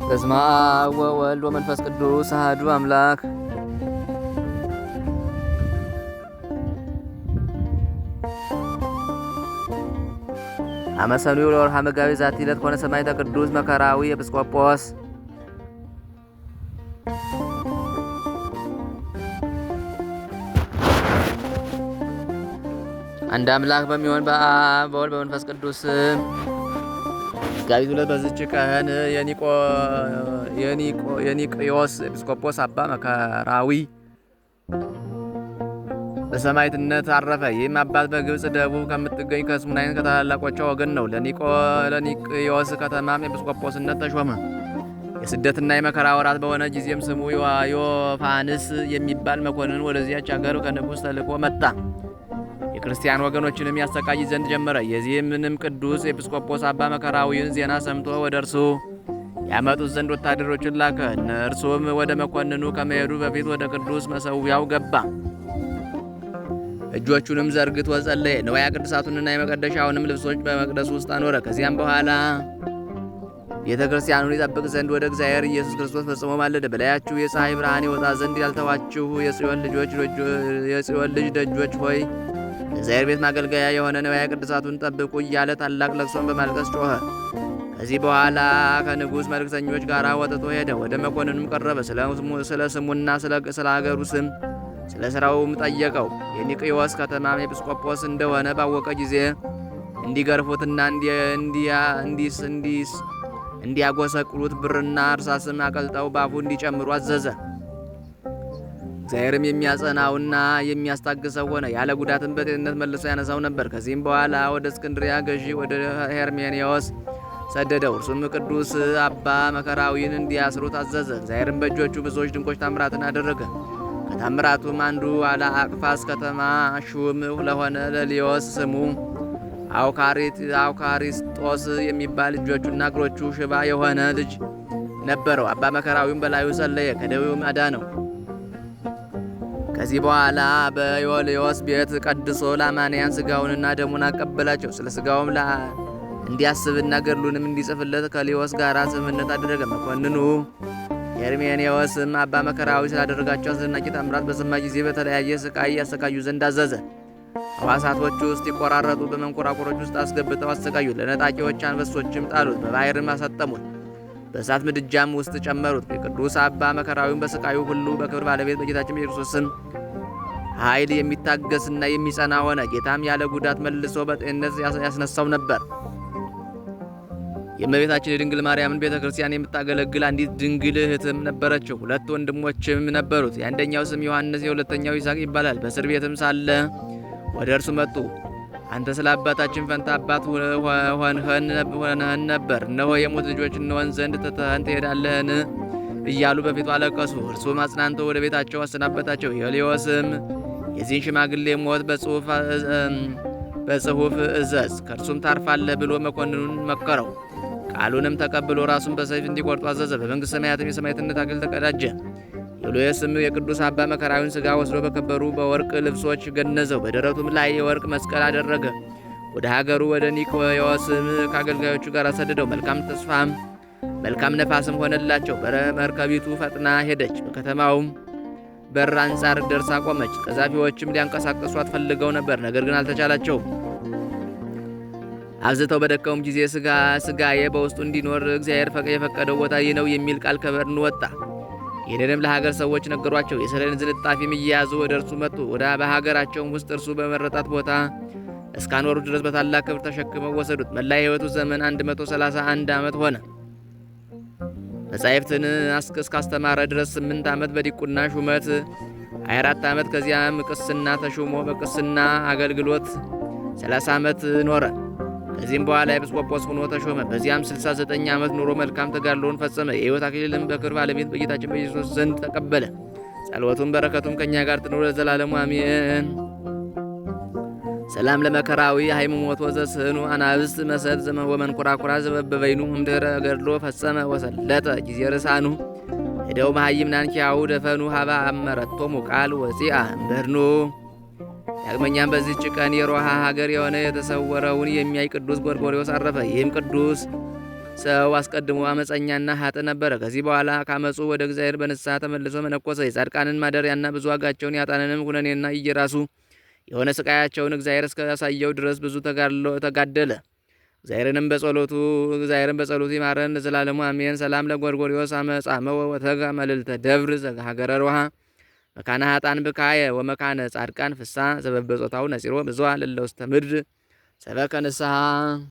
በስመ አብ ወወልድ ወመንፈስ ቅዱስ አሐዱ አምላክ። አመሰሉ ለወርሃ መጋቢት ዛቲ ዕለት ኮነ ሰማዕተ ቅዱስ መከራዊ ኤጲስቆጶስ። አንድ አምላክ በሚሆን በአብ በወልድ በመንፈስ ቅዱስ መጋቢት ዕለት በዚች ቀን የኒቅዮስ ኤጲስቆጶስ አባ መከራዊ በሰማዕትነት አረፈ። ይህም አባት በግብፅ ደቡብ ከምትገኝ ከስሙናይን ከታላላቆቿ ወገን ነው። ለኒቅዮስ ከተማም ኤጲስቆጶስነት ተሾመ። የስደትና የመከራ ወራት በሆነ ጊዜም ስሙ ዮፋንስ የሚባል መኮንን ወደዚያች አገር ከንጉሥ ተልኮ መጣ። የክርስቲያን ወገኖችንም ያሰቃይ ዘንድ ጀመረ። የዚህምንም ቅዱስ ኤጲስቆጶስ አባ መከራዊን ዜና ሰምቶ ወደ እርሱ ያመጡት ዘንድ ወታደሮችን ላከ። እርሱም ወደ መኮንኑ ከመሄዱ በፊት ወደ ቅዱስ መሠዊያው ገባ። እጆቹንም ዘርግቶ ጸለየ። ንዋየ ቅድሳቱንና የመቀደሻውንም ልብሶች በመቅደሱ ውስጥ አኖረ። ከዚያም በኋላ ቤተ ክርስቲያኑን ይጠብቅ ዘንድ ወደ እግዚአብሔር ኢየሱስ ክርስቶስ ፈጽሞ ማለደ። በላያችሁ የፀሐይ ብርሃን ይወጣ ዘንድ ያልተዋችሁ የጽዮን ልጅ ደጆች ሆይ እግዚአብሔር ቤት ማገልገያ የሆነ ንዋየ ቅድሳቱን ጠብቁ እያለ ታላቅ ለቅሶን በማልቀስ ጮኸ። ከዚህ በኋላ ከንጉሥ መልእክተኞች ጋር ወጥቶ ሄደ። ወደ መኮንኑም ቀረበ። ስለ ስሙና ስለ አገሩ ስም ስለ ሥራውም ጠየቀው። የኒቅዮስ ከተማም ኤጲስቆጶስ እንደሆነ ባወቀ ጊዜ እንዲገርፉትና እንዲያጎሰቅሉት ብርና እርሳስም አቀልጠው ባፉ እንዲጨምሩ አዘዘ። እግዚአብሔርም የሚያጸናውና የሚያስታግሰው ሆነ። ያለ ጉዳትን በጤንነት መልሶ ያነሳው ነበር። ከዚህም በኋላ ወደ እስክንድሪያ ገዢ ወደ ሄርሜኔዎስ ሰደደው። እርሱም ቅዱስ አባ መከራዊን እንዲያስሩት አዘዘ። እግዚአብሔርም በእጆቹ ብዙዎች ድንቆች ታምራትን አደረገ። ከታምራቱም አንዱ አላ አቅፋስ ከተማ ሹም ለሆነ ለሊዮስ ስሙ አውካሪስጦስ የሚባል እጆቹና እግሮቹ ሽባ የሆነ ልጅ ነበረው። አባ መከራዊም በላዩ ጸለየ፣ ከደዌውም አዳነው። ከዚህ በኋላ በዮልዮስ ቤት ቀድሶ ለአማንያን ስጋውንና ደሙን አቀበላቸው። ስለ ስጋውም እንዲያስብና ገድሉንም እንዲጽፍለት ከሊዮስ ጋር ስምምነት አደረገ። መኮንኑ ሄርሜኔዎስም አባ መከራዊ ስላደረጋቸው አስደናቂ ታምራት በሰማ ጊዜ በተለያየ ስቃይ ያሰቃዩ ዘንድ አዘዘ። ሕዋሳቶቹ ውስጥ ይቆራረጡ በመንኮራኩሮች ውስጥ አስገብተው አሰቃዩት። ለነጣቂዎች አንበሶችም ጣሉት፣ በባሕርም አሰጠሙት፣ በእሳት ምድጃም ውስጥ ጨመሩት። የቅዱስ አባ መከራዊም በስቃዩ ሁሉ በክብር ባለቤት በጌታችን በኢየሱስ ስም ኃይል የሚታገስና የሚጸና ሆነ። ጌታም ያለ ጉዳት መልሶ በጤንነት ያስነሳው ነበር። የእመቤታችን የድንግል ማርያምን ቤተ ክርስቲያን የምታገለግል አንዲት ድንግል እህትም ነበረችው። ሁለት ወንድሞችም ነበሩት። የአንደኛው ስም ዮሐንስ፣ የሁለተኛው ይስሐቅ ይባላል። በእስር ቤትም ሳለ ወደ እርሱ መጡ። አንተ ስለ አባታችን ፈንታ አባት ሆነህን ነበር። እነሆ የሞት ልጆች እንሆን ዘንድ ትተኸን ትሄዳለህን? እያሉ በፊቱ አለቀሱ። እርሱም አጽናንቶ ወደ ቤታቸው አሰናበታቸው። ዮልዮስም የዚህን ሽማግሌ ሞት በጽሑፍ እዘዝ፣ ከእርሱም ታርፋለህ ብሎ መኮንኑን መከረው። ቃሉንም ተቀብሎ ራሱን በሰይፍ እንዲቆርጡ አዘዘ። በመንግሥተ ሰማያትም የሰማዕትነት አክሊል ተቀዳጀ። ዮልዮስም የቅዱስ አባ መከራዊን ሥጋ ወስዶ በከበሩ በወርቅ ልብሶች ገነዘው። በደረቱም ላይ የወርቅ መስቀል አደረገ። ወደ ሀገሩ ወደ ኒቅዮስም ከአገልጋዮቹ ጋር አሰደደው። መልካም ነፋስም ሆነላቸው። መርከቢቱ ፈጥና ሄደች። በከተማውም በር አንጻር ደርሳ ቆመች። ቀዛፊዎችም ሊያንቀሳቀሷት ፈልገው ነበር፣ ነገር ግን አልተቻላቸውም። አብዝተው በደከሙም ጊዜ ሥጋዬ በውስጡ እንዲኖር እግዚአብሔር የፈቀደው ቦታ ይህ ነው የሚል ቃል ከበርን ወጣ። ይህንንም ለሀገር ሰዎች ነገሯቸው። የሰሌን ዝንጣፊም እየያዙ ወደ እርሱ መጡ። በሀገራቸውም ውስጥ እርሱ በመረጣት ቦታ እስካኖሩት ድረስ በታላቅ ክብር ተሸክመው ወሰዱት። መላ የሕይወቱ ዘመን 131 ዓመት ሆነ። መጻሕፍትን እስካስተማረ ድረስ 8 ዓመት በዲቁና ሹመት 24 ዓመት። ከዚያም ቅስና ተሹሞ በቅስና አገልግሎት 30 ዓመት ኖረ። ከዚህም በኋላ ኤጲስቆጶስ ሆኖ ተሾመ። በዚያም 69 ዓመት ኑሮ መልካም ተጋድሎውን ፈጸመ። የሕይወት አክሊልም በክብር ባለቤት በጌታችን በኢየሱስ ዘንድ ተቀበለ። ጸሎቱም በረከቱም ከእኛ ጋር ትኑር ለዘላለሙ አሜን። ሰላም ለመከራዊ ሃይምሞት ወዘስህኑ አናብስት መሰል ወመንኮራኩራ ዘበበበይኑ እምድኅረ ገድሎ ፈጸመ ወሰለጠ ጊዜ ርሳኑ ሄደው መሃይምናን ኪያው ደፈኑ ሀባ አመረቶሙ ቃል ወፂአ እምበድኑ። ዳግመኛም በዚህች ቀን የሮሃ ሀገር የሆነ የተሰወረውን የሚያይ ቅዱስ ጎርጎርዮስ አረፈ። ይህም ቅዱስ ሰው አስቀድሞ አመፀኛና ሀጥ ነበረ። ከዚህ በኋላ ካመፁ ወደ እግዚአብሔር በንስሐ ተመልሶ መነኮሰ። የጻድቃንን ማደሪያና ብዙ ዋጋቸውን የኃጥአንንም ኩነኔና እየራሱ የሆነ ስቃያቸውን እግዚአብሔር እስከ ያሳየው ድረስ ብዙ ተጋደለ። እግዚአብሔርን በጸሎቱ ይማረን ለዘላለሙ አሜን። ሰላም ለጎርጎርዮስ አመጻመ ወተጋ መልዕልተ ደብር ሀገረ ሮሃ መካነ ሀጣን ብካየ ወመካነ ጻድቃን ፍሳ ዘበበጾታው ነጺሮ ብዙ ለለውስተ ምድር ሰበከ ንስሐ